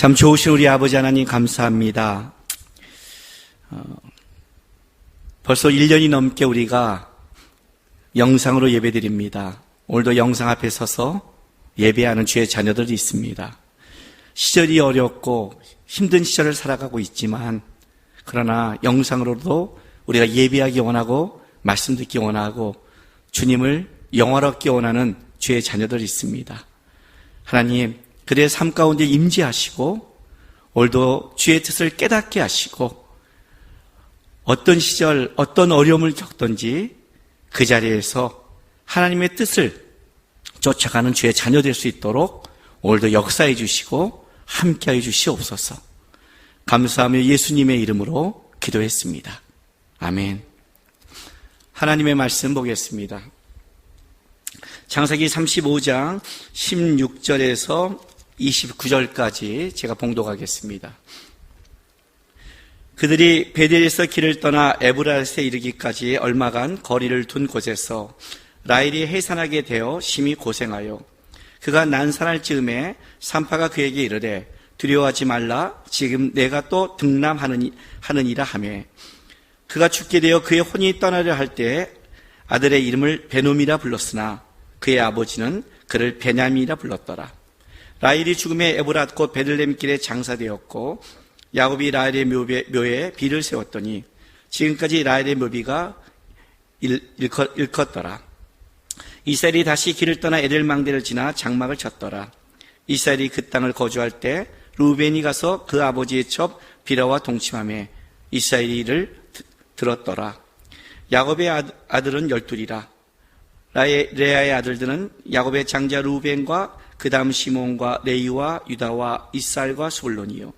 참 좋으신 우리 아버지 하나님 감사합니다. 벌써 1년이 넘게 우리가 영상으로 예배드립니다. 오늘도 영상 앞에 서서 예배하는 주의 자녀들이 있습니다. 시절이 어렵고 힘든 시절을 살아가고 있지만 그러나 영상으로도 우리가 예배하기 원하고 말씀 듣기 원하고 주님을 영화롭게 원하는 주의 자녀들이 있습니다. 하나님, 그들의 삶 가운데 임재하시고 오늘도 주의 뜻을 깨닫게 하시고 어떤 시절, 어떤 어려움을 겪든지 그 자리에서 하나님의 뜻을 쫓아가는 주의 자녀 될 수 있도록 오늘도 역사해 주시고 함께해 주시옵소서. 감사하며 예수님의 이름으로 기도했습니다. 아멘. 하나님의 말씀 보겠습니다. 창세기 35장 16절에서 29절까지 제가 봉독하겠습니다. 그들이 베델에서 길을 떠나 에브라스에 이르기까지 얼마간 거리를 둔 곳에서 라헬이 해산하게 되어 심히 고생하여 그가 난산할 즈음에 산파가 그에게 이르되 두려워하지 말라, 지금 내가 또 등남하느니라 하며 그가 죽게 되어 그의 혼이 떠나려 할 때 아들의 이름을 베놈이라 불렀으나 그의 아버지는 그를 베냐민이라 불렀더라. 라헬이 죽음에 에브랏 곧 베들레헴 길에 장사되었고 야곱이 라헬의 묘에 비를 세웠더니 지금까지 라헬의 묘비가 일컫더라. 이스라엘이 다시 길을 떠나 에델 망대를 지나 장막을 쳤더라. 이스라엘이 그 땅을 거주할 때 루벤이 가서 그 아버지의 첩 비라와 동침하며 이스라엘이 이를 들었더라. 야곱의 아들은 12이라. 레아의 아들들은 야곱의 장자 루벤과 그 다음 시몬과 레이와 유다와 이살과 스불론이요.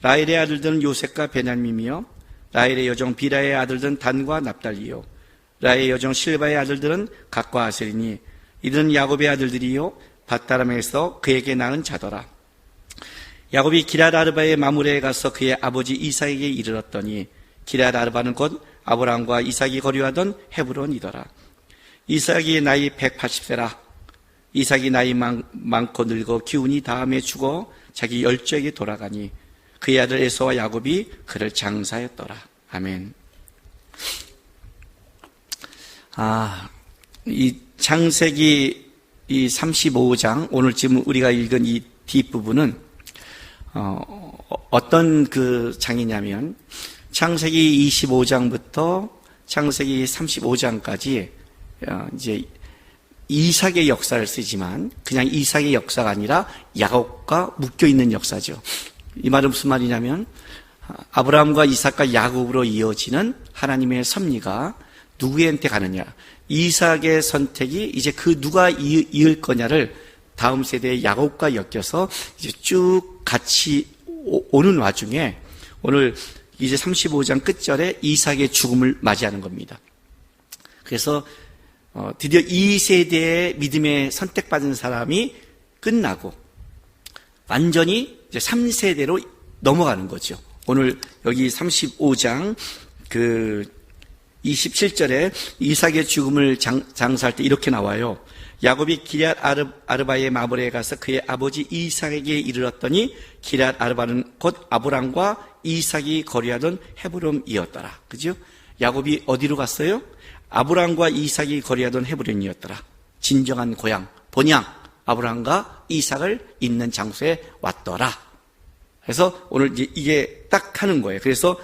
라헬의 아들들은 요셉과 베냐민이며 라헬의 여종 비라의 아들들은 단과 납달리요. 라헬의 여종 실바의 아들들은 갓과 아셀이니 이들은 야곱의 아들들이요 밧다람에서 그에게 낳은 자더라. 야곱이 기럇 아르바의 마므레에 가서 그의 아버지 이삭에게 이르렀더니 기럇 아르바는 곧 아브라함과 이삭이 거류하던 헤브론이더라. 이삭이 나이 180세라. 이삭이 나이 많고 늙어 기운이 다함에 죽어 자기 열조에게 돌아가니 그의 아들 에서와 야곱이 그를 장사했더라. 아멘. 이 창세기 이 35장 오늘 지금 우리가 읽은 이 뒷부분은 어떤 그 장이냐면 창세기 25장부터 창세기 35장까지 이제 이삭의 역사를 쓰지만 그냥 이삭의 역사가 아니라 야곱과 묶여있는 역사죠. 이 말은 무슨 말이냐면 아브라함과 이삭과 야곱으로 이어지는 하나님의 섭리가 누구한테 가느냐, 이삭의 선택이 이제 그 누가 이을 거냐를 다음 세대의 야곱과 엮여서 이제 쭉 같이 오는 와중에 오늘 이제 35장 끝절에 이삭의 죽음을 맞이하는 겁니다. 그래서 드디어 이 세대의 믿음에 선택받은 사람이 끝나고 완전히 이제 3세대로 넘어가는 거죠. 오늘 여기 35장 그 27절에 이삭의 죽음을 장사할 때 이렇게 나와요. 야곱이 기럇 아르바의 마므레에 가서 그의 아버지 이삭에게 이르렀더니 기럇 아르바는 곧 아브람과 이삭이 거류하던 헤브론이었더라. 그죠? 야곱이 어디로 갔어요? 아브람과 이삭이 거류하던 헤브론이었더라. 진정한 고향, 본향, 아브람과 이삭을 있는 장소에 왔더라. 그래서 오늘 이제 이게 딱 하는 거예요. 그래서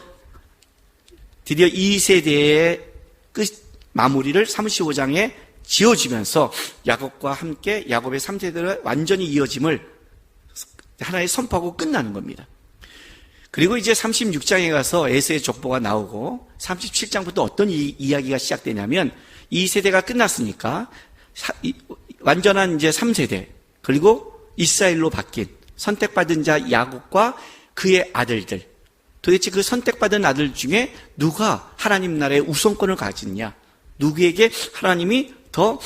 드디어 이 세대의 끝 마무리를 35장에 지어지면서 야곱과 함께 야곱의 3세대로 완전히 이어짐을 하나의 선포하고 끝나는 겁니다. 그리고 이제 36장에 가서 에서의 족보가 나오고 37장부터 어떤 이야기가 시작되냐면 이 세대가 끝났으니까 완전한 이제 3세대 그리고 이스라엘로 바뀐 선택받은 자 야곱과 그의 아들들, 도대체 그 선택받은 아들 중에 누가 하나님 나라의 우선권을 가지느냐, 누구에게 하나님이 더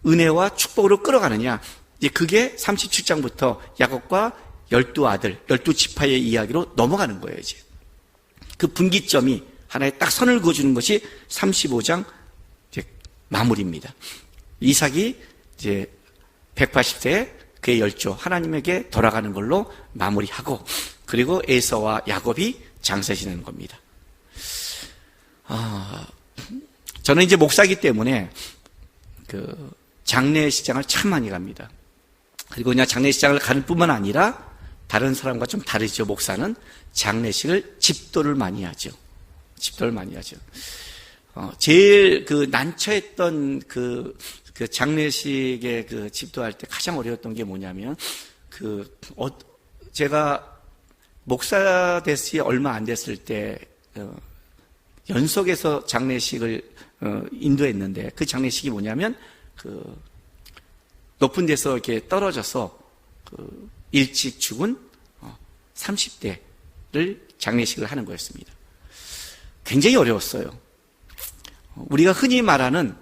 은혜와 축복으로 끌어가느냐, 이제 그게 37장부터 야곱과 12아들, 12지파의 이야기로 넘어가는 거예요. 이제 그 분기점이 하나의 딱 선을 그어주는 것이 35장 이제 마무리입니다. 이삭이 이제 180세, 그의 열조 하나님에게 돌아가는 걸로 마무리하고, 그리고 에서와 야곱이 장사 지내는 겁니다. 저는 이제 목사이기 때문에 그 장례식장을 참 많이 갑니다. 그리고 그냥 장례식장을 가는 뿐만 아니라 다른 사람과 좀 다르죠. 목사는 장례식을 집도를 많이 하죠. 집도를 많이 하죠. 제일 그 난처했던 그 장례식에 그 집도할 때 가장 어려웠던 게 뭐냐면, 제가 목사 됐을 얼마 안 됐을 때, 연속해서 장례식을, 인도했는데, 그 장례식이 뭐냐면, 높은 데서 이렇게 떨어져서, 일찍 죽은, 30대를 장례식을 하는 거였습니다. 굉장히 어려웠어요. 우리가 흔히 말하는,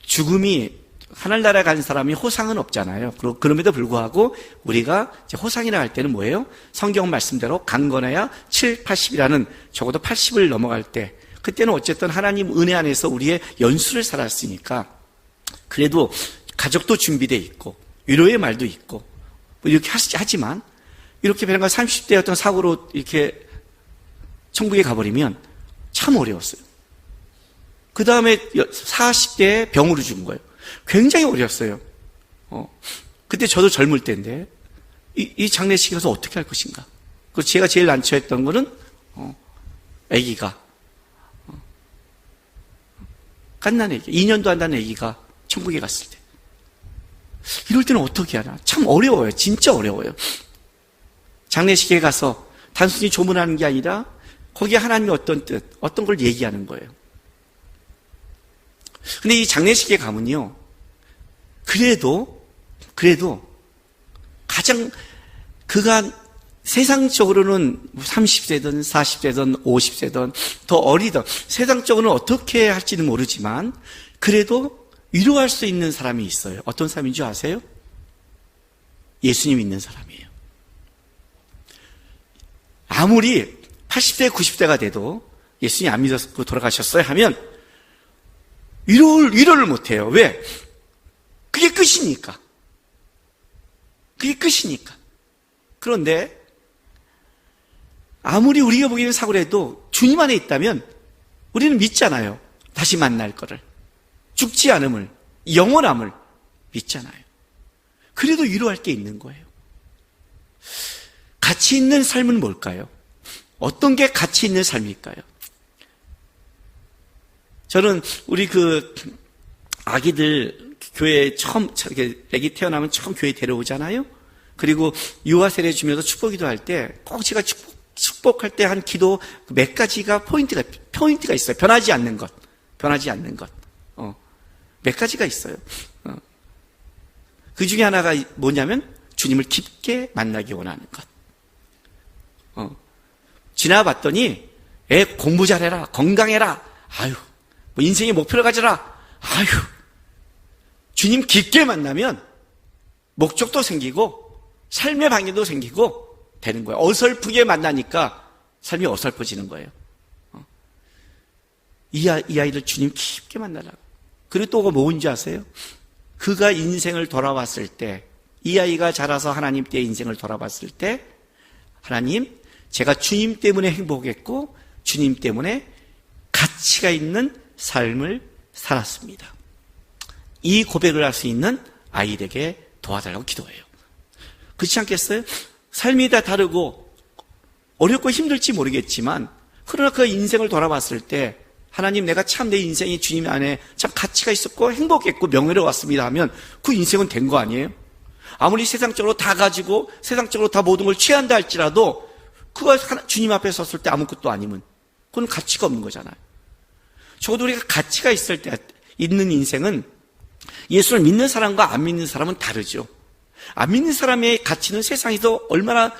죽음이, 하늘나라 간 사람이 호상은 없잖아요. 그럼에도 불구하고 우리가 호상이라 할 때는 뭐예요? 성경 말씀대로 강건해야 7, 80이라는 적어도 80을 넘어갈 때, 그때는 어쨌든 하나님 은혜 안에서 우리의 연수를 살았으니까 그래도 가족도 준비되어 있고 위로의 말도 있고 이렇게 하지만, 이렇게 베란가 30대의 어떤 사고로 이렇게 천국에 가버리면 참 어려웠어요. 그 다음에 40대에 병으로 죽은 거예요. 굉장히 어려웠어요. 그때 저도 젊을 때인데, 이 장례식에 가서 어떻게 할 것인가. 그리고 제가 제일 난처했던 거는, 아기가, 갓난 아기, 2년도 안 된 아기가 천국에 갔을 때. 이럴 때는 어떻게 하나. 참 어려워요. 진짜 어려워요. 장례식에 가서 단순히 조문하는 게 아니라, 거기에 하나님의 어떤 뜻, 어떤 걸 얘기하는 거예요. 근데 이 장례식에 가면요, 그래도 가장 그가 세상적으로는 30세든 40세든 50세든 더 어리든 세상적으로는 어떻게 할지는 모르지만 그래도 위로할 수 있는 사람이 있어요. 어떤 사람인 줄 아세요? 예수님 믿는 사람이에요. 아무리 80대 90대가 돼도 예수님 안 믿었고 돌아가셨어요 하면 위로를 못해요. 왜? 그게 끝이니까. 그게 끝이니까. 그런데 아무리 우리가 보기에는 사고라도 주님 안에 있다면 우리는 믿잖아요. 다시 만날 거를. 죽지 않음을, 영원함을 믿잖아요. 그래도 위로할 게 있는 거예요. 가치 있는 삶은 뭘까요? 어떤 게 가치 있는 삶일까요? 저는 우리 아기들 교회에 처음, 아기 태어나면 처음 교회에 데려오잖아요? 그리고 유아 세례 주면서 축복기도 할 때 꼭 제가 축복할 때 한 기도 몇 가지가 포인트가 있어요. 변하지 않는 것. 몇 가지가 있어요. 그 중에 하나가 뭐냐면 주님을 깊게 만나기 원하는 것. 지나봤더니 애 공부 잘해라, 건강해라, 아유, 뭐 인생의 목표를 가져라, 아유, 주님 깊게 만나면 목적도 생기고 삶의 방향도 생기고 되는 거예요. 어설프게 만나니까 삶이 어설퍼지는 거예요. 이 아이를 주님 깊게 만나라고. 그리고 또 뭔지 아세요? 그가 인생을 돌아봤을 때, 이 아이가 자라서 하나님 때의 인생을 돌아봤을 때, 하나님, 제가 주님 때문에 행복했고 주님 때문에 가치가 있는 삶을 살았습니다. 이 고백을 할 수 있는 아이들에게 도와달라고 기도해요. 그렇지 않겠어요? 삶이 다 다르고 어렵고 힘들지 모르겠지만, 그러나 그 인생을 돌아봤을 때 하나님, 내가 참 내 인생이 주님 안에 참 가치가 있었고 행복했고 명예로웠습니다 하면 그 인생은 된 거 아니에요? 아무리 세상적으로 다 가지고 세상적으로 다 모든 걸 취한다 할지라도 그가 주님 앞에 섰을 때 아무것도 아니면 그건 가치가 없는 거잖아요. 적어도 우리가 가치가 있을 때 있는 인생은, 예수를 믿는 사람과 안 믿는 사람은 다르죠. 안 믿는 사람의 가치는 세상에서 얼마나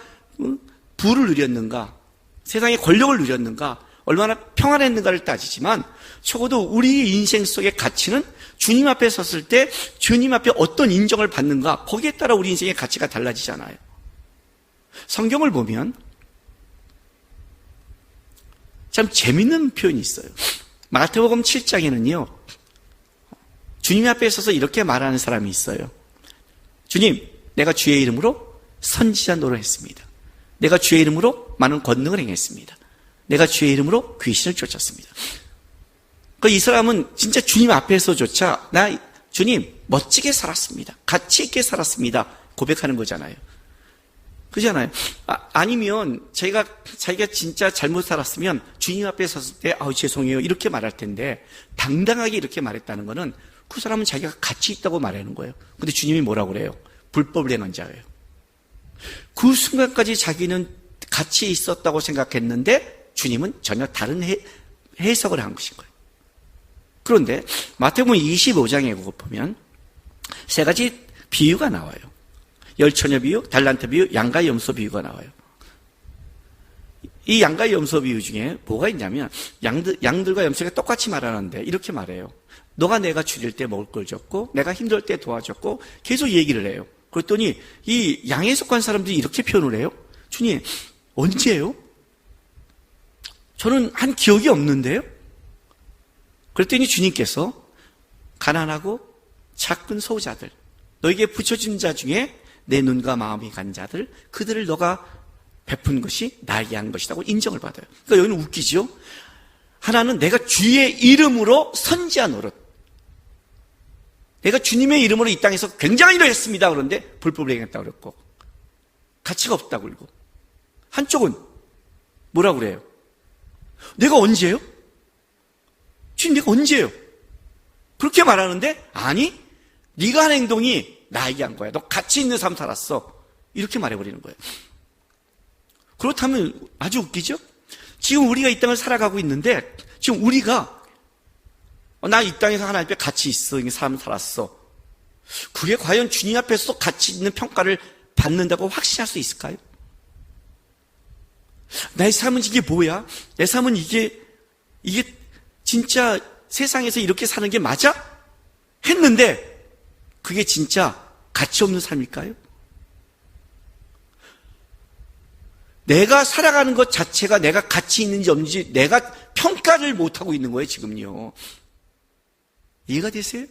부를 누렸는가, 세상의 권력을 누렸는가, 얼마나 평안했는가를 따지지만, 적어도 우리 인생 속의 가치는 주님 앞에 섰을 때 주님 앞에 어떤 인정을 받는가, 거기에 따라 우리 인생의 가치가 달라지잖아요. 성경을 보면 참 재밌는 표현이 있어요. 마태복음 7장에는요 주님 앞에 서서 이렇게 말하는 사람이 있어요. 주님, 내가 주의 이름으로 선지자 노릇했습니다. 내가 주의 이름으로 많은 권능을 행했습니다. 내가 주의 이름으로 귀신을 쫓았습니다. 이 사람은 진짜 주님 앞에서조차 나 주님 멋지게 살았습니다. 가치 있게 살았습니다. 고백하는 거잖아요. 그렇잖아요. 아니면 자기가 진짜 잘못 살았으면 주님 앞에 섰을 때 죄송해요 이렇게 말할 텐데, 당당하게 이렇게 말했다는 거는 그 사람은 자기가 가치 있다고 말하는 거예요. 근데 주님이 뭐라고 그래요? 불법을 행한 자예요. 그 순간까지 자기는 가치 있었다고 생각했는데 주님은 전혀 다른 해석을 한 것인 거예요. 그런데 마태복음 25장에 보면 세 가지 비유가 나와요. 열처녀 비유, 달란트 비유, 양과 염소 비유가 나와요. 이 양과 염소 비유 중에 뭐가 있냐면 양들과 염소가 똑같이 말하는데 이렇게 말해요. 너가 내가 줄일 때 먹을 걸 줬고 내가 힘들 때 도와줬고 계속 얘기를 해요. 그랬더니 이 양에 속한 사람들이 이렇게 표현을 해요. 주님, 언제요? 저는 한 기억이 없는데요? 그랬더니 주님께서 가난하고 작은 소자들, 너에게 붙여준 자 중에 내 눈과 마음이 간 자들, 그들을 너가 베푼 것이 나에게 한 것이라고 인정을 받아요. 그러니까 여기는 웃기죠? 하나는 내가 주의 이름으로 선지한 노릇. 내가 주님의 이름으로 이 땅에서 굉장한 일을 했습니다. 그런데 불법을 행했다고 그랬고, 가치가 없다고 그러고. 한쪽은 뭐라고 그래요? 내가 언제요? 주님, 내가 언제요? 그렇게 말하는데, 아니, 네가 한 행동이 나에게 한 거야. 너 가치 있는 삶 살았어. 이렇게 말해버리는 거예요. 그렇다면 아주 웃기죠? 지금 우리가 이 땅을 살아가고 있는데, 지금 우리가 나 이 땅에서 하나님 앞에 가치 있어, 삶 살았어. 그게 과연 주님 앞에서 가치 있는 평가를 받는다고 확신할 수 있을까요? 나의 삶은 이게 뭐야? 내 삶은 이게 진짜 세상에서 이렇게 사는 게 맞아? 했는데 그게 진짜 가치 없는 삶일까요? 내가 살아가는 것 자체가 내가 가치 있는지 없는지 내가 평가를 못하고 있는 거예요, 지금요. 이해가 되세요?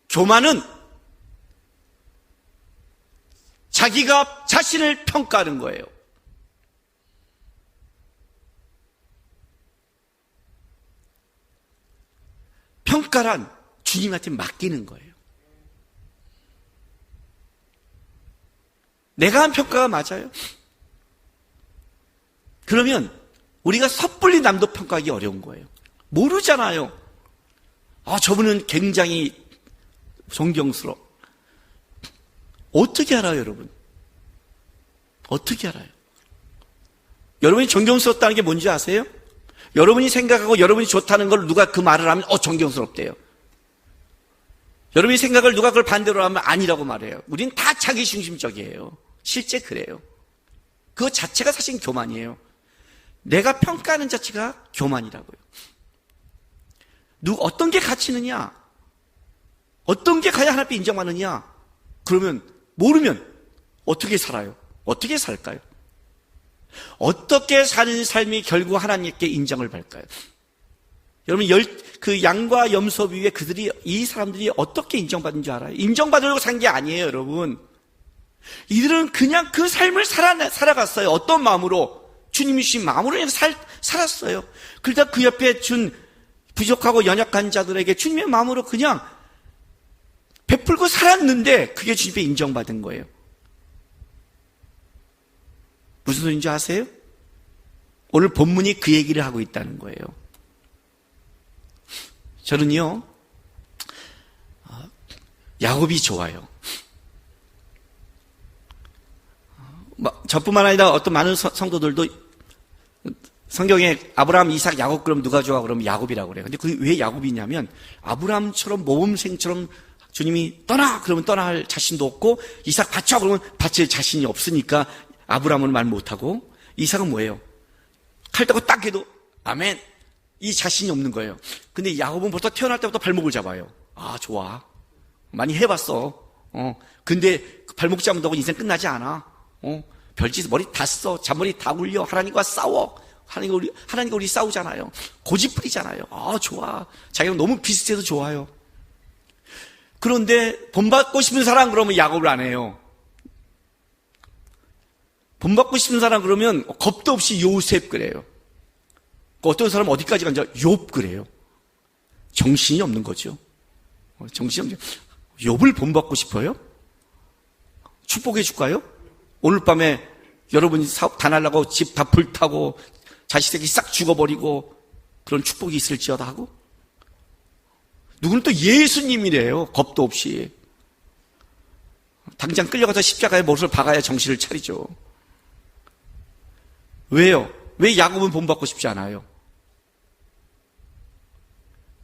교만은 자기가 자신을 평가하는 거예요. 평가란 주님한테 맡기는 거예요. 내가 한 평가가 맞아요? 그러면 우리가 섣불리 남도 평가하기 어려운 거예요. 모르잖아요. 저분은 굉장히 존경스러워. 어떻게 알아요, 여러분? 어떻게 알아요? 여러분이 존경스럽다는 게 뭔지 아세요? 여러분이 생각하고 여러분이 좋다는 걸 누가 그 말을 하면 존경스럽대요. 여러분이 생각을 누가 그걸 반대로 하면 아니라고 말해요. 우린 다 자기중심적이에요. 실제 그래요. 그거 자체가 사실 교만이에요. 내가 평가하는 자체가 교만이라고요. 어떤 게 가치 있느냐? 어떤 게 가야 하나님께 인정받느냐? 그러면 모르면 어떻게 살아요? 어떻게 살까요? 어떻게 사는 삶이 결국 하나님께 인정을 받을까요? 여러분, 그 양과 염소 위에 이 사람들이 어떻게 인정받은 줄 알아요? 인정받으려고 산 게 아니에요, 여러분. 이들은 그냥 그 삶을 살아갔어요. 어떤 마음으로? 주님이 주신 마음으로 그냥 살았어요. 그러다 그 옆에 준 부족하고 연약한 자들에게 주님의 마음으로 그냥 베풀고 살았는데 그게 주님께 인정받은 거예요. 무슨 소리인지 아세요? 오늘 본문이 그 얘기를 하고 있다는 거예요. 저는요, 야곱이 좋아요. 저뿐만 아니라 어떤 많은 성도들도 성경에 아브라함, 이삭, 야곱 그러면 누가 좋아? 그러면 야곱이라고 그래요. 근데 그게 왜 야곱이냐면 아브라함처럼 모범생처럼 주님이 떠나! 그러면 떠날 자신도 없고, 이삭 바쳐! 그러면 바칠 자신이 없으니까 아브라함은 말 못하고, 이삭은 뭐예요? 칼 따고 딱 해도 아멘! 이 자신이 없는 거예요. 근데 야곱은 벌써 태어날 때부터 발목을 잡아요. 좋아. 많이 해봤어. 근데 발목 잡는다고 인생 끝나지 않아. 별짓 머리 다 써. 잔머리 다 굴려. 하나님과 싸워. 하나님과 우리 싸우잖아요. 고집부리잖아요. 좋아. 자기랑 너무 비슷해서 좋아요. 그런데 본받고 싶은 사람 그러면 야곱을 안 해요. 본받고 싶은 사람 그러면 겁도 없이 요셉 그래요. 어떤 사람은 어디까지 간지 욥 그래요. 정신이 없는 거죠. 정신이 없는. 욥을 본받고 싶어요? 축복해 줄까요? 오늘 밤에 여러분이 사업 다 날라고 집 다 불타고 자식 새끼 싹 죽어버리고 그런 축복이 있을지어다 하고, 누구는 또 예수님이래요. 겁도 없이. 당장 끌려가서 십자가에 못을 박아야 정신을 차리죠. 왜요? 왜 야곱은 본받고 싶지 않아요?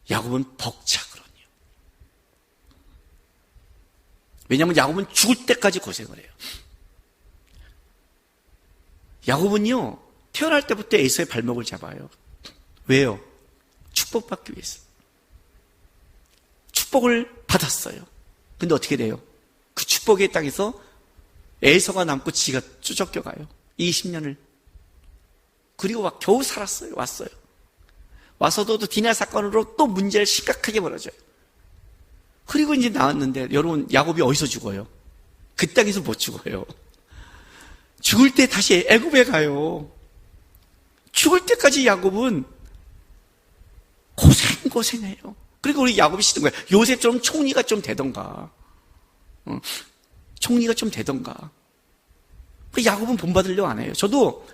야곱은 벅차거든요. 왜냐하면 야곱은 죽을 때까지 고생을 해요. 야곱은요, 태어날 때부터 에서의 발목을 잡아요. 왜요? 축복받기 위해서. 축복을 받았어요. 근데 어떻게 돼요? 그 축복의 땅에서 에서가 남고 지가 쫓겨 가요. 20년을. 그리고 막 겨우 살았어요. 왔어요. 와서도 또 디나 사건으로 또 문제를 심각하게 벌어져요. 그리고 이제 나왔는데, 여러분, 야곱이 어디서 죽어요? 그 땅에서 못 죽어요. 죽을 때 다시 애굽에 가요. 죽을 때까지 야곱은 고생해요. 그리고 우리 야곱이 시든 거예요. 요셉처럼 총리가 좀 되던가. 총리가 좀 되던가. 야곱은 본받으려고 안 해요. 저도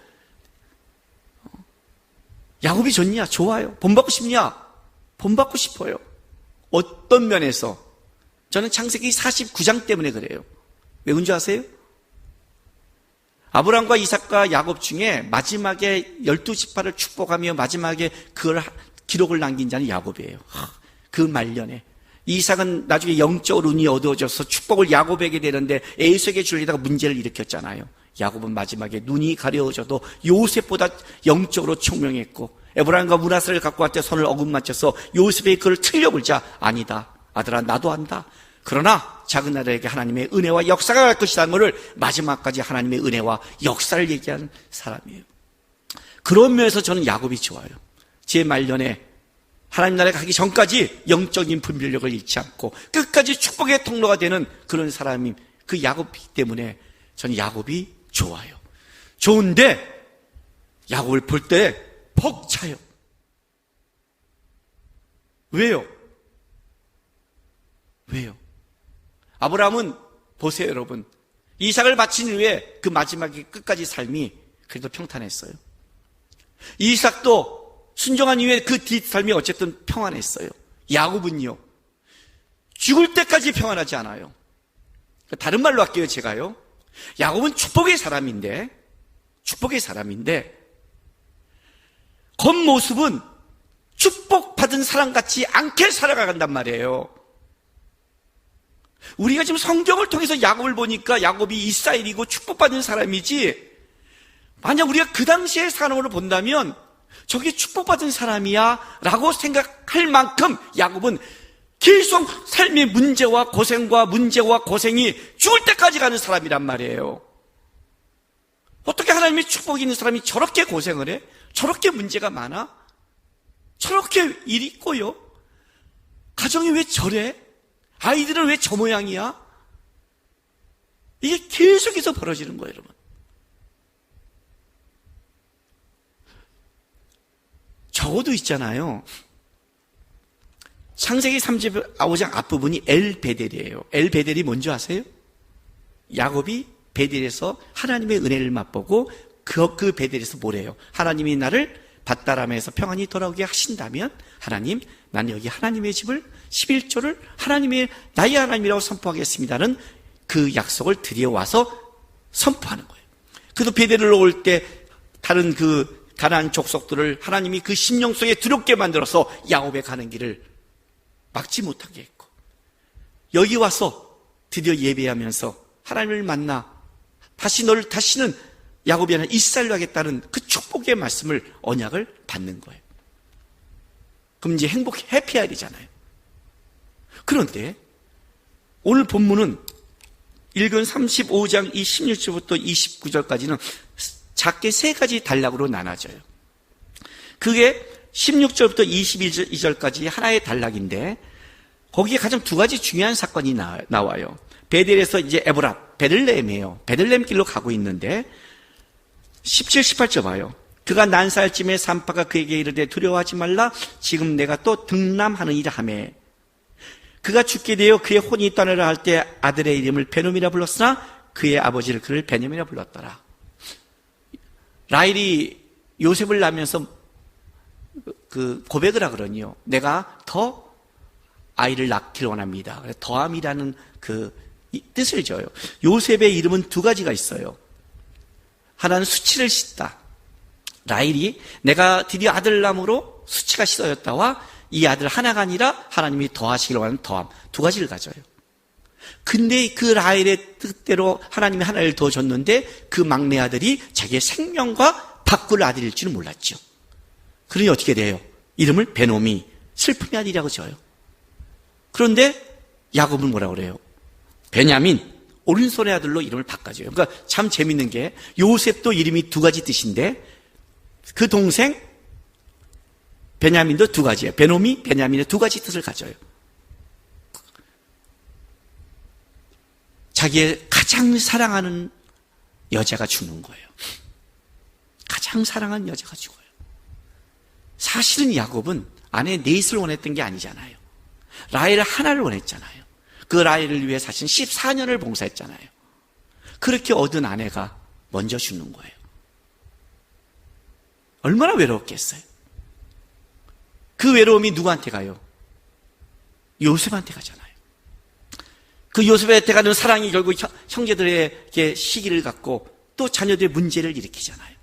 야곱이 좋냐? 좋아요. 본받고 싶냐? 본받고 싶어요. 어떤 면에서? 저는 창세기 49장 때문에 그래요. 왜 그런 줄 아세요? 아브라함과 이삭과 야곱 중에 마지막에 12지파를 축복하며 마지막에 그걸 기록을 남긴 자는 야곱이에요. 그 말년에. 이삭은 나중에 영적으로 눈이 어두워져서 축복을 야곱에게 되는데 에서에게 주려다가 문제를 일으켰잖아요. 야곱은 마지막에 눈이 가려워져도 요셉보다 영적으로 총명했고, 에브라임과 므낫세를 갖고 왔을 때 손을 어긋 맞춰서 요셉에게 그걸 틀려불자, 아니다 아들아 나도 안다. 그러나 작은 아들에게 하나님의 은혜와 역사가 갈 것이라는 것을 마지막까지 하나님의 은혜와 역사를 얘기하는 사람이에요. 그런 면에서 저는 야곱이 좋아요. 제 말년에 하나님 나라에 가기 전까지 영적인 분별력을 잃지 않고 끝까지 축복의 통로가 되는 그런 사람이 그 야곱이기 때문에 저는 야곱이 좋아요. 좋은데 야곱을 볼 때 벅차요. 왜요? 아브라함은 보세요, 여러분. 이삭을 바친 후에 그 마지막에 끝까지 삶이 그래도 평탄했어요. 이삭도 순종한 이후에 그 뒷삶이 어쨌든 평안했어요. 야곱은요, 죽을 때까지 평안하지 않아요. 다른 말로 할게요, 제가요. 야곱은 축복의 사람인데 겉모습은 축복받은 사람 같지 않게 살아간단 말이에요. 우리가 지금 성경을 통해서 야곱을 보니까 야곱이 이스라엘이고 축복받은 사람이지, 만약 우리가 그 당시의 사람으로 본다면 저게 축복받은 사람이야 라고 생각할 만큼 야곱은 계속 삶의 문제와 고생이 죽을 때까지 가는 사람이란 말이에요. 어떻게 하나님의 축복이 있는 사람이 저렇게 고생을 해? 저렇게 문제가 많아? 저렇게 일이 있고요? 가정이 왜 저래? 아이들은 왜 저 모양이야? 이게 계속해서 벌어지는 거예요, 여러분. 적어도 있잖아요. 창세기 35장 앞부분이 엘베델이에요. 엘베델이 뭔지 아세요? 야곱이 베델에서 하나님의 은혜를 맛보고 그 베델에서 뭐래요? 하나님이 나를 밧다람에서 평안히 돌아오게 하신다면 하나님, 난 여기 하나님의 집을 11조를 나의 하나님이라고 선포하겠습니다는 그 약속을 들여와서 선포하는 거예요. 그래도 베델을 올 때 다른 그 가나안 족속들을 하나님이 그 심령 속에 두렵게 만들어서 야곱의 가는 길을 막지 못하게 했고, 여기 와서 드디어 예배하면서 하나님을 만나 다시는 야곱이 아니라 이스라엘로 하겠다는 그 축복의 말씀을, 언약을 받는 거예요. 그럼 이제 해피해야 되잖아요. 그런데 오늘 본문은 읽은 35장 16절부터 29절까지는 작게 세 가지 단락으로 나눠져요. 그게 16절부터 22절까지 하나의 단락인데, 거기에 가장 두 가지 중요한 사건이 나와요. 베델에서 이제 에브라, 베들레헴이에요. 베들레헴 길로 가고 있는데 17, 18절 봐요. 그가 난살쯤에 산파가 그에게 이르되 두려워하지 말라. 지금 내가 또 등남하느니라 하매 그가 죽게 되어 그의 혼이 떠나려 할 때 아들의 이름을 베놈이라 불렀으나 그의 아버지를 그를 베냐민이라 불렀더라. 라헬이 요셉을 낳으면서 그 고백을 하거든요. 내가 더 아이를 낳기를 원합니다. 더함이라는 그 뜻을 줘요. 요셉의 이름은 두 가지가 있어요. 하나는 수치를 씻다. 라헬이 내가 드디어 아들을 낳음으로 수치가 씻어졌다와 이 아들 하나가 아니라 하나님이 더하시기를 원하는 더함. 두 가지를 가져요. 근데 그 라헬의 뜻대로 하나님이 하나를 더 줬는데 그 막내 아들이 자기의 생명과 바꿀 아들일 줄은 몰랐죠. 그러니 어떻게 돼요? 이름을 베노미, 슬픔의 아들이라고 지어요. 그런데 야곱은 뭐라고 그래요? 베냐민, 오른손의 아들로 이름을 바꿔줘요. 그러니까 참 재밌는 게 요셉도 이름이 두 가지 뜻인데 그 동생 베냐민도 두 가지예요. 베노미, 베냐민의 두 가지 뜻을 가져요. 자기의 가장 사랑하는 여자가 죽는 거예요. 가장 사랑하는 여자가 죽어요. 사실은 야곱은 아내 넷을 원했던 게 아니잖아요. 라헬 하나를 원했잖아요. 그 라헬을 위해 사실 14년을 봉사했잖아요. 그렇게 얻은 아내가 먼저 죽는 거예요. 얼마나 외로웠겠어요. 그 외로움이 누구한테 가요? 요셉한테 가잖아요. 그 요셉한테 가는 사랑이 결국 형제들에게 시기를 갖고 또 자녀들의 문제를 일으키잖아요.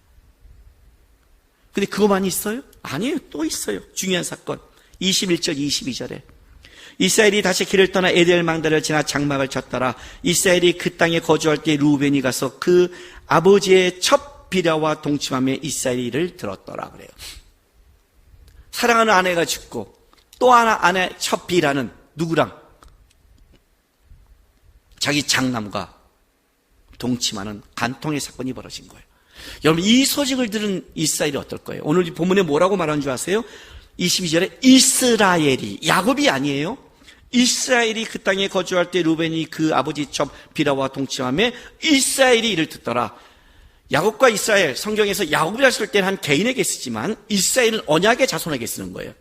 근데 그거만 있어요? 아니에요. 또 있어요. 중요한 사건. 21절, 22절에 이스라엘이 다시 길을 떠나 에델 망다를 지나 장막을 쳤더라. 이스라엘이 그 땅에 거주할 때 루벤이 가서 그 아버지의 첫 비라와 동침함에 이스라엘이 이를 들었더라 그래요. 사랑하는 아내가 죽고 또 하나 아내 첫 비라는 누구랑? 자기 장남과 동침하는 간통의 사건이 벌어진 거예요. 여러분 이 소식을 들은 이스라엘이 어떨 거예요? 오늘 본문에 뭐라고 말하는 줄 아세요? 22절에 이스라엘이, 야곱이 아니에요. 이스라엘이 그 땅에 거주할 때 루벤이 그 아버지 첩 비라와 동침함에 이스라엘이 이를 듣더라. 야곱과 이스라엘, 성경에서 야곱이라 쓸 때는 한 개인에게 쓰지만 이스라엘은 언약의 자손에게 쓰는 거예요.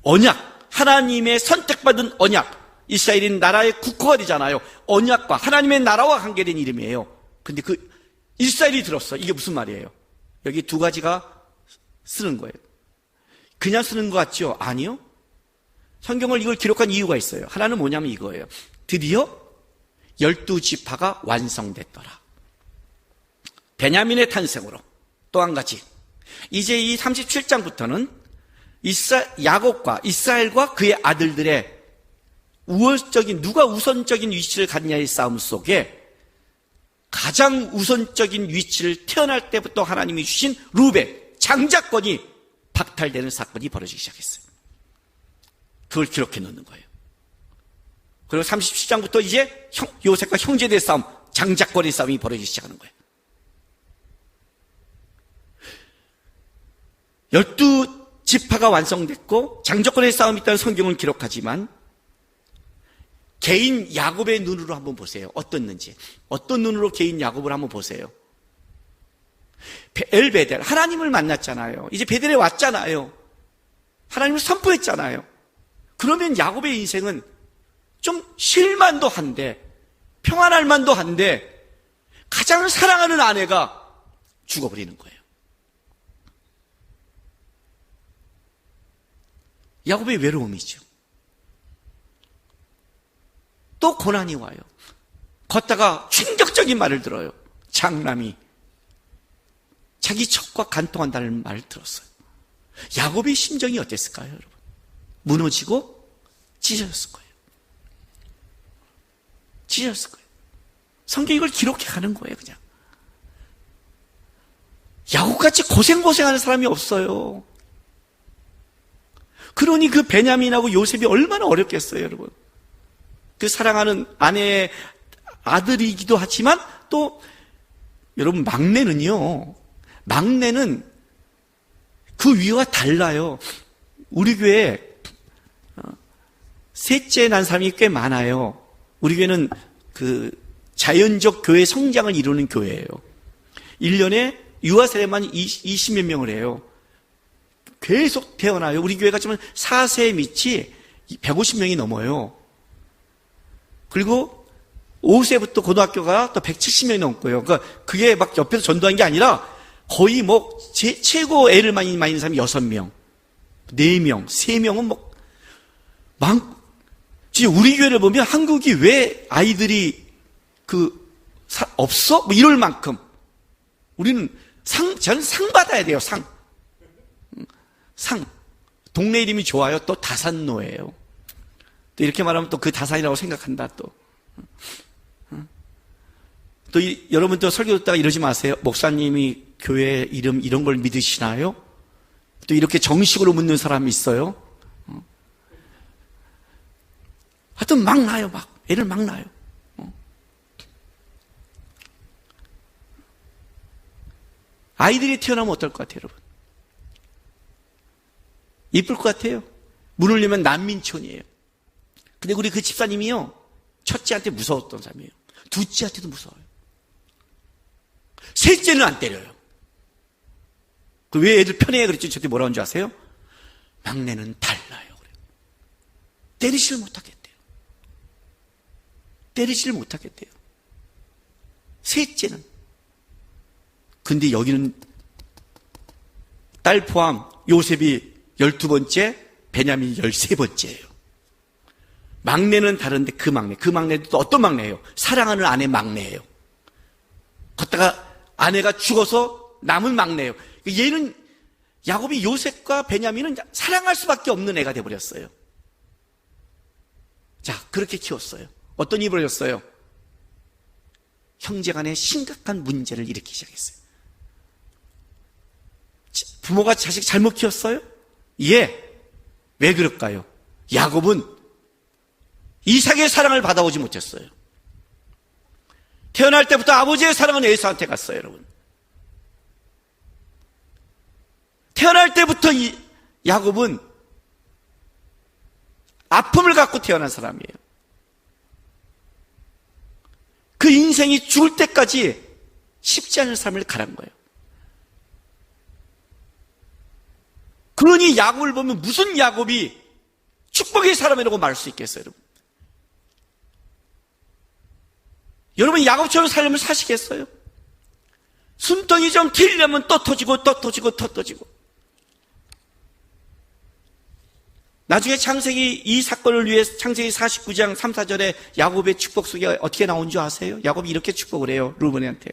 언약, 하나님의 선택받은 언약. 이스라엘은 나라의 국호가 되잖아요. 언약과 하나님의 나라와 관계된 이름이에요. 근데 그 이스라엘이 들었어. 이게 무슨 말이에요? 여기 두 가지가 쓰는 거예요. 그냥 쓰는 것 같죠? 아니요. 성경을 이걸 기록한 이유가 있어요. 하나는 뭐냐면 이거예요. 드디어 12지파가 완성됐더라. 베냐민의 탄생으로. 또 한 가지. 이제 이 37장부터는 야곱과 이스라엘과 그의 아들들의 누가 우선적인 위치를 갖냐의 싸움 속에 가장 우선적인 위치를 태어날 때부터 하나님이 주신 루벤, 장자권이 박탈되는 사건이 벌어지기 시작했어요. 그걸 기록해 놓는 거예요. 그리고 37장부터 이제 요셉과 형제들의 싸움, 장자권의 싸움이 벌어지기 시작하는 거예요. 12지파가 완성됐고 장자권의 싸움이 있다는 성경은 기록하지만 개인 야곱의 눈으로 한번 보세요. 어떻는지. 어떤 눈으로 개인 야곱을 한번 보세요. 엘베델, 하나님을 만났잖아요. 이제 베델에 왔잖아요. 하나님을 선포했잖아요. 그러면 야곱의 인생은 좀 쉴만도 한데, 평안할 만도 한데, 가장 사랑하는 아내가 죽어버리는 거예요. 야곱의 외로움이죠. 또 고난이 와요. 걷다가 충격적인 말을 들어요. 장남이 자기 첩과 간통한다는 말을 들었어요. 야곱의 심정이 어땠을까요, 여러분? 무너지고 찢어졌을 거예요. 찢어졌을 거예요. 성경이 이걸 기록해 가는 거예요, 그냥. 야곱같이 고생하는 사람이 없어요. 그러니 그 베냐민하고 요셉이 얼마나 어렵겠어요, 여러분. 그 사랑하는 아내의 아들이기도 하지만 또 여러분 막내는 그 위와 달라요. 우리 교회 셋째 난 사람이 꽤 많아요. 우리 교회는 그 자연적 교회 성장을 이루는 교회예요. 1년에 유아 세례만 20몇 명을 해요. 계속 태어나요. 우리 교회가 지금 4세 밑이 150명이 넘어요. 그리고 5세부터 고등학교가 또 170명이 넘고요. 그러니까 그게 막 옆에서 전도한 게 아니라 거의 뭐 최고 애를 많이 있는 사람이 6명, 4명, 3명은 뭐 지금 우리 교회를 보면 한국이 왜 아이들이 없어? 뭐 이럴 만큼 우리는 저는 상 받아야 돼요. 상. 동네 이름이 좋아요. 또 다산노예요. 또 이렇게 말하면 또 그 다산이라고 생각한다 또. 여러분 또 설교 듣다가 이러지 마세요. 목사님이 교회 이름 이런 걸 믿으시나요? 또 이렇게 정식으로 묻는 사람이 있어요. 하여튼 막 나요. 애를 막 낳아요. 아이들이 태어나면 어떨 것 같아요, 여러분? 이쁠 것 같아요. 문을 열면 난민촌이에요. 근데 우리 그 집사님이요, 첫째한테 무서웠던 사람이에요. 둘째한테도 무서워요. 셋째는 안 때려요. 왜 애들 편해 그랬지? 저한테 뭐라는 줄 아세요? 막내는 달라요. 그래요. 때리지를 못하겠대요. 때리지를 못하겠대요. 셋째는. 근데 여기는 딸 포함 요셉이 12번째, 베냐민이 13번째예요. 막내는 다른데 그 막내도 또 어떤 막내예요? 사랑하는 아내 막내예요. 걷다가 아내가 죽어서 남은 막내예요. 얘는 야곱이 요셉과 베냐민은 사랑할 수밖에 없는 애가 돼버렸어요. 자, 그렇게 키웠어요. 어떤 일이 벌어졌어요? 형제간에 심각한 문제를 일으키기 시작했어요. 부모가 자식 잘못 키웠어요? 예. 왜 그럴까요? 야곱은 이삭의 사랑을 받아오지 못했어요. 태어날 때부터 아버지의 사랑은 에사한테 갔어요, 여러분. 태어날 때부터 야곱은 아픔을 갖고 태어난 사람이에요. 그 인생이 죽을 때까지 쉽지 않은 삶을 가란 거예요. 그러니 야곱을 보면 무슨 야곱이 축복의 사람이라고 말할 수 있겠어요, 여러분? 여러분 야곱처럼 살려면 사시겠어요? 숨통이 좀 트이려면 또 터지고 또 터지고 또 터지고. 나중에 창세기 이 사건을 위해 창세기 49장 3, 4절에 야곱의 축복 속에 어떻게 나온 줄 아세요? 야곱이 이렇게 축복을 해요, 루벤한테.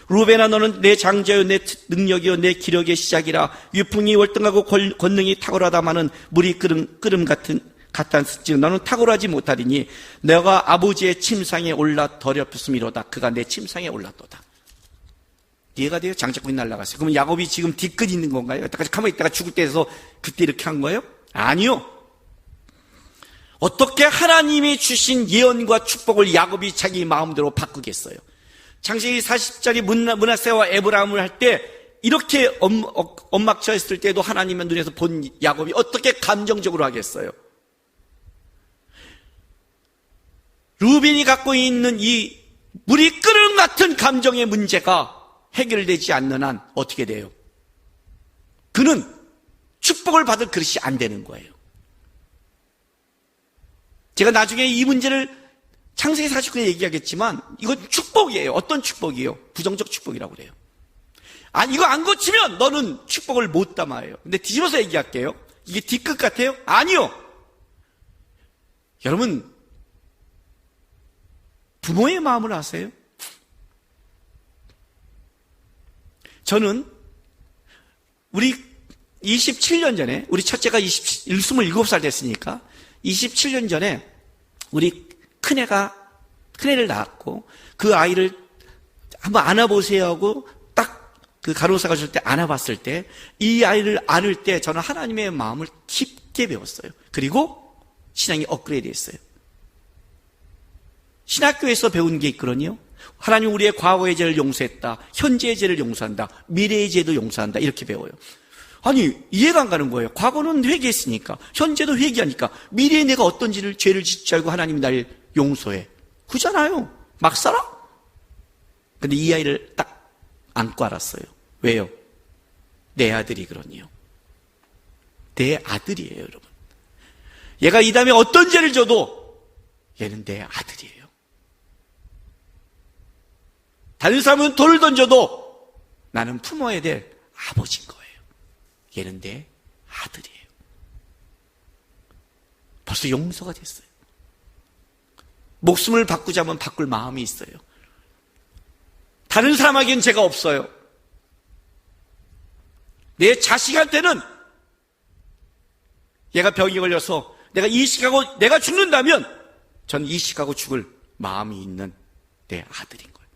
루벤아, 너는 내 장자요, 내 능력이요, 내 기력의 시작이라. 위풍이 월등하고 권능이 탁월하다마는 물이 끓음 같았을지는 너는 탁월하지 못하리니 내가 아버지의 침상에 올라 더럽혔음이로다. 그가 내 침상에 올랐도다. 이해가 돼요? 장자꾼이 날아갔어요. 그럼 야곱이 지금 뒤끝 있는 건가요? 여태까지 가만히 있다가 죽을 때에서 그때 이렇게 한 거예요? 아니요. 어떻게 하나님이 주신 예언과 축복을 야곱이 자기 마음대로 바꾸겠어요? 창세기 40장이 므낫세와 에브라임을 할 때 이렇게 엇막혀 있을 때도 하나님의 눈에서 본 야곱이 어떻게 감정적으로 하겠어요? 루벤이 갖고 있는 이 물이 끓음 같은 감정의 문제가 해결되지 않는 한 어떻게 돼요? 그는 축복을 받을 그릇이 안 되는 거예요. 제가 나중에 이 문제를 창세기 49에 얘기하겠지만 이건 축복이에요. 어떤 축복이에요? 부정적 축복이라고 그래요. 아니, 이거 안 고치면 너는 축복을 못 담아요. 근데 뒤집어서 얘기할게요. 이게 뒤끝 같아요? 아니요. 여러분, 부모의 마음을 아세요? 저는 우리 27년 전에, 우리 첫째가 27살 됐으니까 27년 전에 우리 큰애를 낳았고 그 아이를 한번 안아보세요 하고 딱 그 간호사가 줄 때 안아봤을 때 이 아이를 안을 때 저는 하나님의 마음을 깊게 배웠어요. 그리고 신앙이 업그레이드 했어요. 신학교에서 배운 게 있거든요. 하나님 우리의 과거의 죄를 용서했다. 현재의 죄를 용서한다. 미래의 죄도 용서한다. 이렇게 배워요. 아니, 이해가 안 가는 거예요. 과거는 회개했으니까, 현재도 회개하니까, 미래에 내가 어떤 죄를 짓지 알고 하나님이 날 용서해. 그잖아요. 막 살아? 근데 이 아이를 딱 안고 알았어요. 왜요? 내 아들이 그러니요. 내 아들이에요, 여러분. 얘가 이 다음에 어떤 죄를 져도 얘는 내 아들이에요. 다른 사람은 돌을 던져도 나는 품어야 될 아버지인 거예요. 얘는 내 아들이에요. 벌써 용서가 됐어요. 목숨을 바꾸자면 바꿀 마음이 있어요. 다른 사람에겐 죄가 없어요. 내 자식한테는 얘가 병이 걸려서 내가 이식하고 내가 죽는다면 전 이식하고 죽을 마음이 있는 내 아들인 거예요.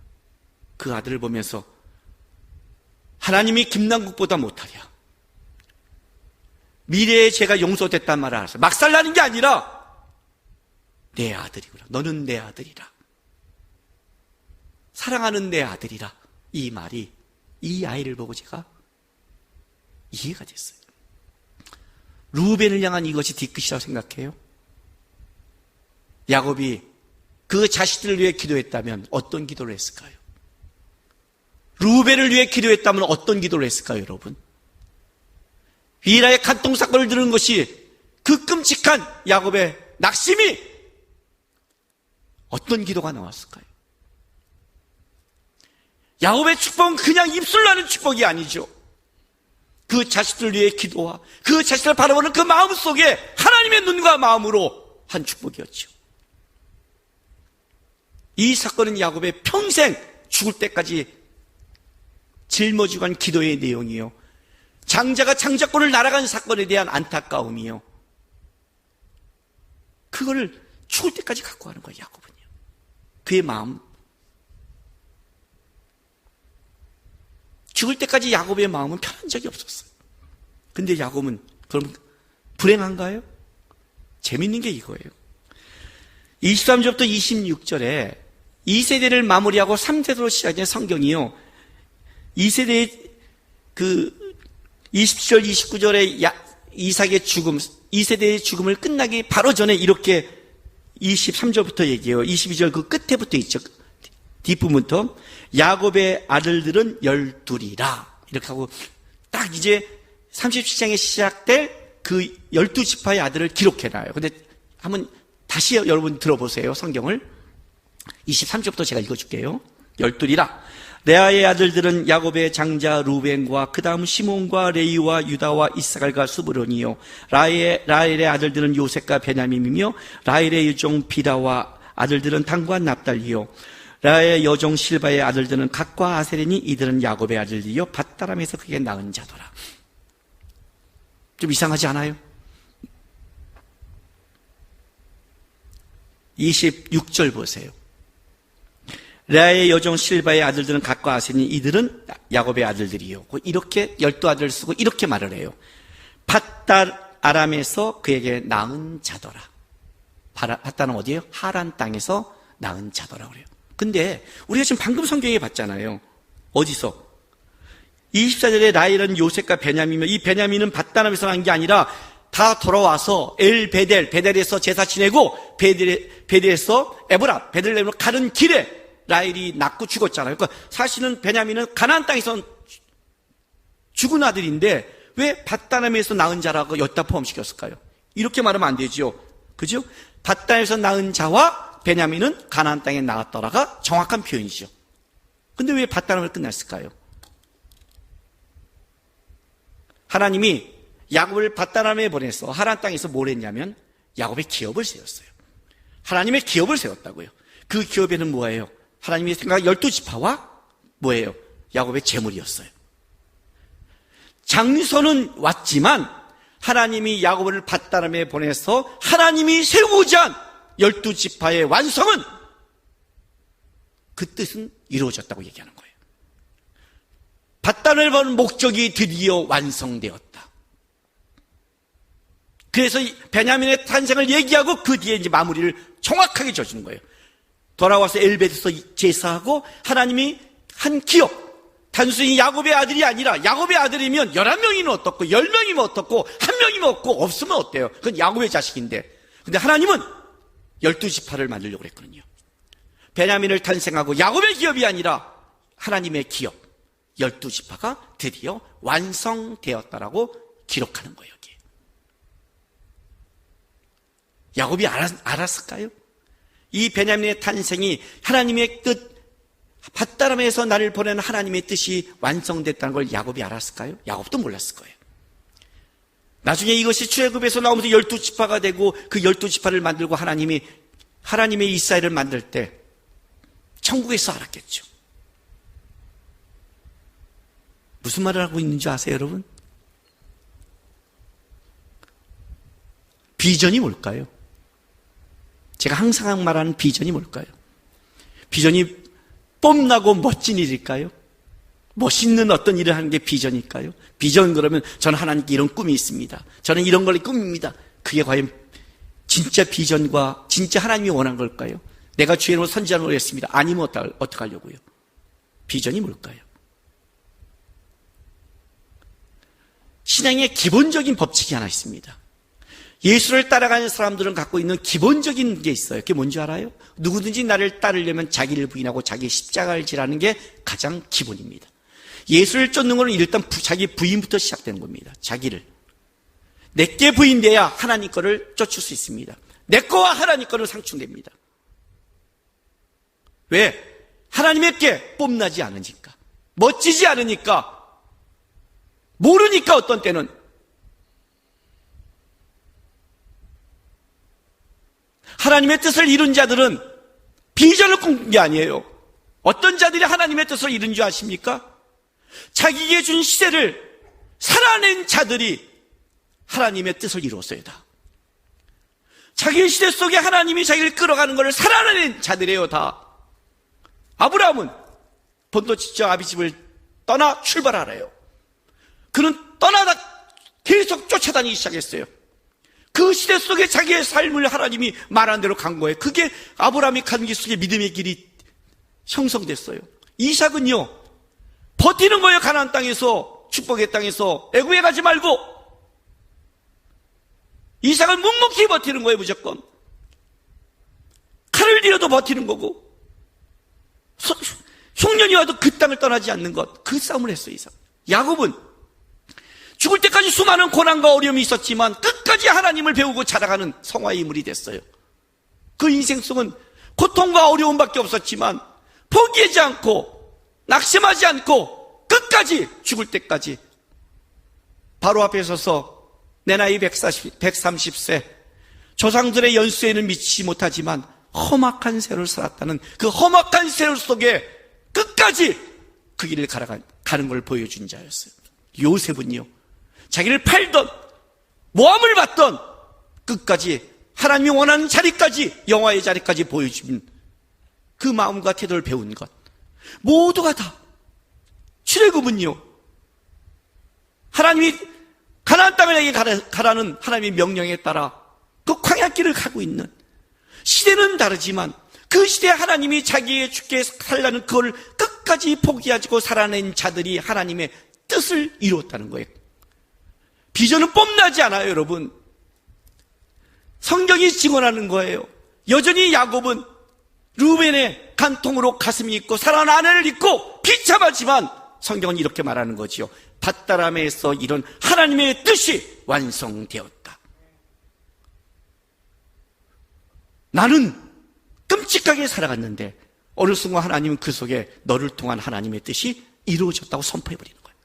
그 아들을 보면서 하나님이 김남국보다 못하랴. 미래에 제가 용서됐단 말을 알았어요. 막살나는 게 아니라 내 아들이구나. 너는 내 아들이라. 사랑하는 내 아들이라. 이 말이 이 아이를 보고 제가 이해가 됐어요. 루벤을 향한 이것이 뒤끝이라고 생각해요? 야곱이 그 자식들을 위해 기도했다면 어떤 기도를 했을까요? 루벤을 위해 기도했다면 어떤 기도를 했을까요, 여러분? 비라의 간통 사건을 들은 것이 그 끔찍한 야곱의 낙심이 어떤 기도가 나왔을까요? 야곱의 축복은 그냥 입술로 하는 축복이 아니죠. 그 자식들을 위해 기도와 그 자식들을 바라보는 그 마음 속에 하나님의 눈과 마음으로 한 축복이었죠. 이 사건은 야곱의 평생 죽을 때까지 짊어지고 간 기도의 내용이요. 장자가 장자권을 날아간 사건에 대한 안타까움이요. 그거를 죽을 때까지 갖고 가는 거예요, 야곱은요. 그의 마음. 죽을 때까지 야곱의 마음은 편한 적이 없었어요. 근데 야곱은 그럼 불행한가요? 재밌는 게 이거예요. 23절부터 26절에 2세대를 마무리하고 3세대로 시작된 성경이요. 2세대의 그 20절, 29절에 이삭의 죽음, 2세대의 죽음을 끝나기 바로 전에 이렇게 23절부터 얘기해요. 22절 그 끝에부터 있죠. 뒷부분부터 야곱의 아들들은 12이라 이렇게 하고 딱 이제 37장에 시작될 그 12지파의 아들을 기록해놔요. 근데 한번 다시 여러분 들어보세요. 성경을 23절부터 제가 읽어줄게요. 12이라 레아의 아들들은 야곱의 장자 루벤과 그 다음 시몬과 레이와 유다와 이사갈과 스브론이요. 라헬의 아들들은 요셉과 베냐민이며 라헬의 유종 비다와 아들들은 단과 납달리요. 라헬의 여종 실바의 아들들은 갓과 아세린이 이들은 야곱의 아들들이요. 밧다람에서 그게 낳은 자더라. 좀 이상하지 않아요? 26절 보세요. 레아의 여종 실바의 아들들은 갓과 아세린이 이들은 야곱의 아들들이요. 이렇게 12아들을 쓰고 이렇게 말을 해요. 밧달 아람에서 그에게 낳은 자더라. 밧달은 어디예요? 하란 땅에서 낳은 자더라 그래요. 근데 우리가 지금 방금 성경에 봤잖아요. 어디서? 24절에 라헬은 요셉과 베냐민이며 이 베냐민은 밧다람에서 난 게 아니라 다 돌아와서 베델에서 제사 지내고 베델에서 에브라 베들레헴으로 가는 길에 라헬이 낳고 죽었잖아요. 그러니까 사실은 베냐민은 가나안 땅에서 죽은 아들인데 왜 밧다람에서 낳은 자라고 여기다 포함시켰을까요? 이렇게 말하면 안 되죠. 그죠? 밧다람에서 낳은 자와 베냐민은 가나안 땅에 나갔더라가 정확한 표현이죠. 근데 왜 밧다람을 끝났을까요? 하나님이 야곱을 밧다람에 보내서 하란 땅에서 뭘 했냐면 야곱의 기업을 세웠어요. 하나님의 기업을 세웠다고요. 그 기업에는 뭐예요? 하나님이 생각한 12지파와 뭐예요? 야곱의 재물이었어요. 장서는 왔지만 하나님이 야곱을 밧다람에 보내서 하나님이 세우고자 한 12지파의 완성은 그 뜻은 이루어졌다고 얘기하는 거예요. 밧다람을 보는 목적이 드디어 완성되었다. 그래서 베냐민의 탄생을 얘기하고 그 뒤에 이제 마무리를 정확하게 져주는 거예요. 돌아와서 엘베에서 제사하고 하나님이 한 기업, 단순히 야곱의 아들이 아니라 야곱의 아들이면 11명이면 어떻고 10명이면 어떻고 1명이면 없고 없으면 어때요? 그건 야곱의 자식인데. 근데 하나님은 12지파를 만들려고 했거든요. 베냐민을 탄생하고 야곱의 기업이 아니라 하나님의 기업 12지파가 드디어 완성되었다라고 기록하는 거예요. 여기. 야곱이 알았을까요? 이 베냐민의 탄생이 하나님의 뜻, 밧다람에서 나를 보내는 하나님의 뜻이 완성됐다는 걸 야곱이 알았을까요? 야곱도 몰랐을 거예요. 나중에 이것이 출애굽에서 나오면서 12지파가 되고 그 12지파를 만들고 하나님의 이스라엘을 만들 때 천국에서 알았겠죠. 무슨 말을 하고 있는지 아세요, 여러분? 비전이 뭘까요? 제가 항상 말하는 비전이 뭘까요? 비전이 뽐나고 멋진 일일까요? 멋있는 어떤 일을 하는 게 비전일까요? 비전 그러면 저는 하나님께 이런 꿈이 있습니다. 저는 이런 걸 꿈입니다. 그게 과연 진짜 비전과 진짜 하나님이 원한 걸까요? 내가 주의 이름으로 선지자를 했습니다. 아니면 어떻게 하려고요? 비전이 뭘까요? 신앙의 기본적인 법칙이 하나 있습니다. 예수를 따라가는 사람들은 갖고 있는 기본적인 게 있어요. 그게 뭔지 알아요? 누구든지 나를 따르려면 자기를 부인하고 자기 십자가를 지라는 게 가장 기본입니다. 예수를 쫓는 것은 일단 자기 부인부터 시작되는 겁니다. 자기를. 내게 부인돼야 하나님 거를 쫓을 수 있습니다. 내 거와 하나님 거는 상충됩니다. 왜? 하나님께 뽐나지 않으니까, 멋지지 않으니까, 모르니까 어떤 때는 하나님의 뜻을 이룬 자들은 비전을 꿈꾼 게 아니에요. 어떤 자들이 하나님의 뜻을 이룬 줄 아십니까? 자기에게 준 시대를 살아낸 자들이 하나님의 뜻을 이루었어요. 다. 자기의 시대 속에 하나님이 자기를 끌어가는 것을 살아낸 자들이에요. 다. 아브라함은 본토 지쳐 아비 집을 떠나 출발하래요. 그는 떠나다 계속 쫓아다니기 시작했어요. 그 시대 속에 자기의 삶을 하나님이 말한 대로 간 거예요. 그게 아브라함이 가는 길 속에 믿음의 길이 형성됐어요. 이삭은요, 버티는 거예요. 가나안 땅에서, 축복의 땅에서. 애굽에 가지 말고. 이삭은 묵묵히 버티는 거예요. 무조건. 칼을 들여도 버티는 거고, 흉년이 와도 그 땅을 떠나지 않는 것, 그 싸움을 했어요. 이삭. 야곱은 죽을 때까지 수많은 고난과 어려움이 있었지만 끝까지 하나님을 배우고 자라가는 성화의 인물이 됐어요. 그 인생 속은 고통과 어려움밖에 없었지만 포기하지 않고 낙심하지 않고 끝까지 죽을 때까지 바로 앞에 서서 내 나이 130세 조상들의 연수에는 미치지 못하지만 험악한 세월을 살았다는 그 험악한 세월 속에 끝까지 그 길을 가는 걸 보여준 자였어요. 요셉은요, 자기를 팔던 모함을 받던 끝까지 하나님이 원하는 자리까지, 영화의 자리까지 보여준 그 마음과 태도를 배운 것, 모두가 다 출애굽은요, 하나님이 가나안 땅을 가라는 하나님의 명령에 따라 그 광야길을 가고 있는, 시대는 다르지만 그 시대에 하나님이 자기의 죽게 살라는 그걸 끝까지 포기하고 살아낸 자들이 하나님의 뜻을 이루었다는 거예요. 비전은 뽐나지 않아요, 여러분. 성경이 증언하는 거예요. 여전히 야곱은 루벤의 간통으로 가슴이 있고 사랑하는 아내를 잊고 비참하지만 성경은 이렇게 말하는 거지요. 밧다람에서 이런 하나님의 뜻이 완성되었다. 나는 끔찍하게 살아갔는데 어느 순간 하나님은 그 속에 너를 통한 하나님의 뜻이 이루어졌다고 선포해버리는 거예요.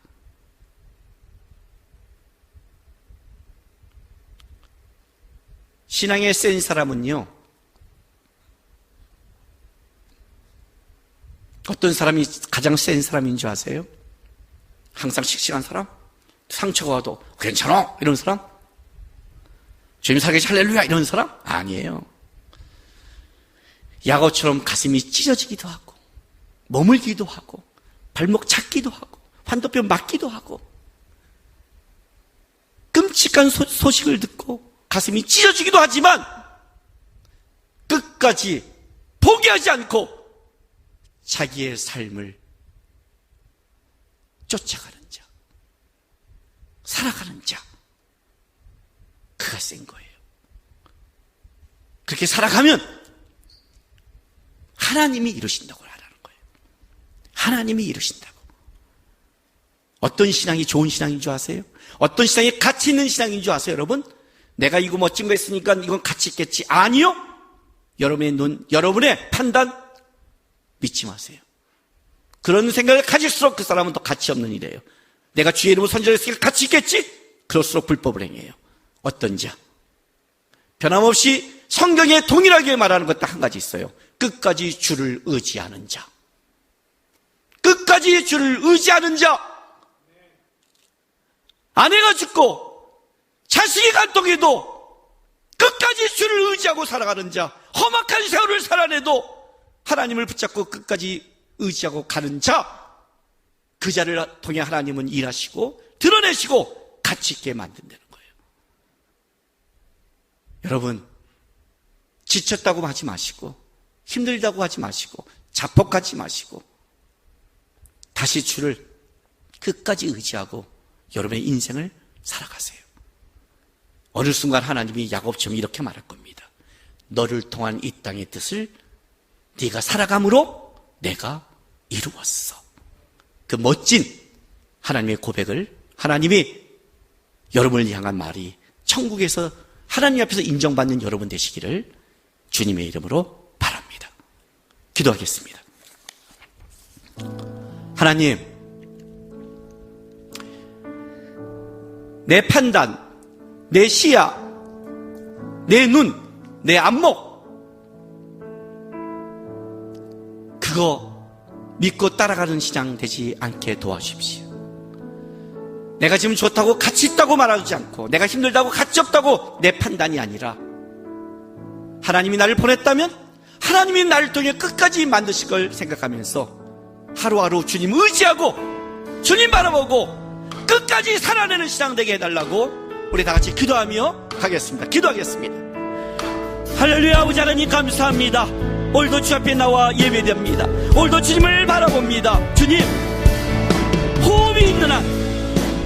신앙에 센 사람은요, 어떤 사람이 가장 센 사람인 줄 아세요? 항상 씩씩한 사람? 상처가 와도 괜찮아 이런 사람? 주님 살아계시 할렐루야 이런 사람? 아니에요. 야곱처럼 가슴이 찢어지기도 하고 머물기도 하고 발목 잡기도 하고 환도뼈 맞기도 하고 끔찍한 소식을 듣고 가슴이 찢어지기도 하지만 끝까지 포기하지 않고 자기의 삶을 쫓아가는 자, 살아가는 자, 그가 센 거예요. 그렇게 살아가면 하나님이 이루신다고 하라는 거예요. 하나님이 이루신다고. 어떤 신앙이 좋은 신앙인 줄 아세요? 어떤 신앙이 가치 있는 신앙인 줄 아세요, 여러분? 내가 이거 멋진 거 했으니까 이건 가치 있겠지. 아니요. 여러분의 눈, 여러분의 판단 믿지 마세요. 그런 생각을 가질수록 그 사람은 더 가치 없는 일이에요. 내가 주의 이름으로 선전했으니까 가치 있겠지? 그럴수록 불법을 행해요. 어떤 자? 변함없이 성경에 동일하게 말하는 것 딱 한 가지 있어요. 끝까지 주를 의지하는 자. 끝까지 주를 의지하는 자. 아내가 죽고 자식이 간통해도 끝까지 주를 의지하고 살아가는 자. 험악한 세월을 살아내도 하나님을 붙잡고 끝까지 의지하고 가는 자. 그 자를 통해 하나님은 일하시고 드러내시고 가치 있게 만든다는 거예요. 여러분, 지쳤다고 하지 마시고 힘들다고 하지 마시고 자폭하지 마시고 다시 주를 끝까지 의지하고 여러분의 인생을 살아가세요. 어느 순간 하나님이 야곱처럼 이렇게 말할 겁니다. 너를 통한 이 땅의 뜻을 네가 살아감으로 내가 이루었어. 그 멋진 하나님의 고백을, 하나님이 여러분을 향한 말이 천국에서 하나님 앞에서 인정받는 여러분 되시기를 주님의 이름으로 바랍니다. 기도하겠습니다. 하나님, 내 판단, 내 시야, 내 눈, 내 안목, 그거 믿고 따라가는 신앙 되지 않게 도와주십시오. 내가 지금 좋다고 가치 있다고 말하지 않고 내가 힘들다고 가치 없다고 내 판단이 아니라 하나님이 나를 보냈다면 하나님이 나를 통해 끝까지 만드실 걸 생각하면서 하루하루 주님 의지하고 주님 바라보고 끝까지 살아내는 신앙 되게 해달라고 우리 다 같이 기도하며 가겠습니다. 기도하겠습니다. 할렐루야. 아버지 하나님 감사합니다. 오늘도 주 앞에 나와 예배됩니다. 오늘도 주님을 바라봅니다. 주님, 호흡이 있는 한,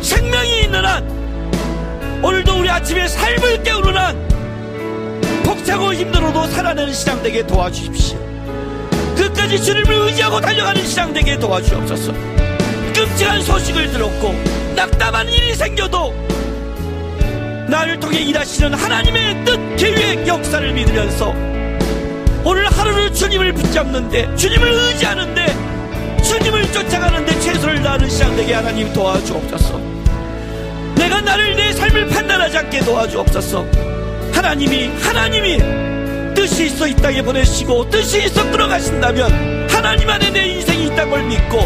생명이 있는 한, 오늘도 우리 아침에 삶을 깨우는 한 벅차고 힘들어도 살아내는 신앙 되게 도와주십시오. 끝까지 주님을 의지하고 달려가는 신앙 되게 도와주옵소서. 끔찍한 소식을 들었고 낙담한 일이 생겨도 나를 통해 일하시는 하나님의 뜻, 계획, 역사를 믿으면서 오늘 하루를 주님을 붙잡는데, 주님을 의지하는데, 주님을 쫓아가는데 최선을 다하는 신앙 되게 하나님 도와주옵소서. 내가 나를, 내 삶을 판단하지 않게 도와주옵소서. 하나님이 뜻이 있어 이 땅에 보내시고 뜻이 있어 끌어가신다면 하나님 안에 내 인생이 있다는 걸 믿고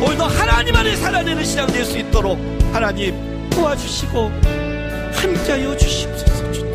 오늘도 하나님 안에 살아내는 신앙 될 수 있도록 하나님 도와주시고 함께하여 주시옵소서.